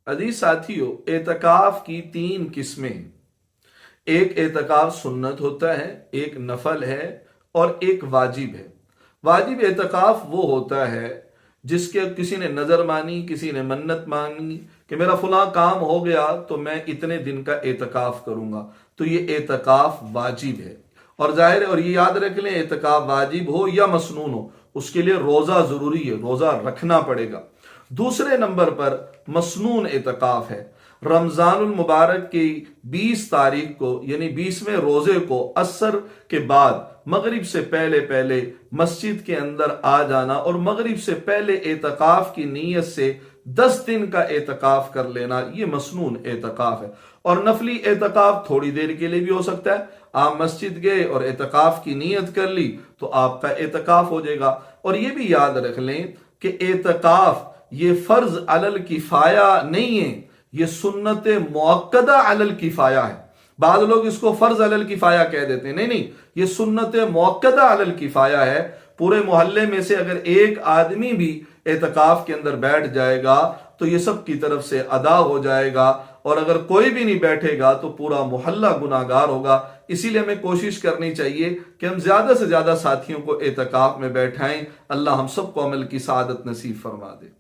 عزیز ساتھیوں، اعتکاف کی تین قسمیں ہیں۔ ایک اعتکاف سنت ہوتا ہے، ایک نفل ہے اور ایک واجب ہے۔ واجب اعتکاف وہ ہوتا ہے جس کے کسی نے نظر مانی، کسی نے منت مانی کہ میرا فلاں کام ہو گیا تو میں اتنے دن کا اعتکاف کروں گا، تو یہ اعتکاف واجب ہے۔ اور ظاہر ہے، اور یہ یاد رکھ لیں، اعتکاف واجب ہو یا مسنون ہو، اس کے لیے روزہ ضروری ہے، روزہ رکھنا پڑے گا۔ دوسرے نمبر پر مسنون اعتکاف ہے۔ رمضان المبارک کی 20 تاریخ کو یعنی 20ویں روزے کو عصر کے بعد مغرب سے پہلے پہلے مسجد کے اندر آ جانا اور مغرب سے پہلے اعتکاف کی نیت سے 10 دن کا اعتکاف کر لینا، یہ مسنون اعتکاف ہے۔ اور نفلی اعتکاف تھوڑی دیر کے لیے بھی ہو سکتا ہے، آپ مسجد گئے اور اعتکاف کی نیت کر لی تو آپ کا اعتکاف ہو جائے گا۔ اور یہ بھی یاد رکھ لیں کہ اعتکاف یہ فرض علی الکفایہ نہیں ہے، یہ سنت مؤکدہ علی الکفایہ ہے۔ بعض لوگ اس کو فرض علی الکفایہ کہہ دیتے ہیں، نہیں، یہ سنت مؤکدہ علی الکفایہ ہے۔ پورے محلے میں سے اگر ایک آدمی بھی اعتکاف کے اندر بیٹھ جائے گا تو یہ سب کی طرف سے ادا ہو جائے گا، اور اگر کوئی بھی نہیں بیٹھے گا تو پورا محلہ گناہگار ہوگا۔ اسی لیے ہمیں کوشش کرنی چاہیے کہ ہم زیادہ سے زیادہ ساتھیوں کو اعتکاف میں بیٹھائیں۔ اللہ ہم سب کو عمل کی سعادت نصیب فرما دے۔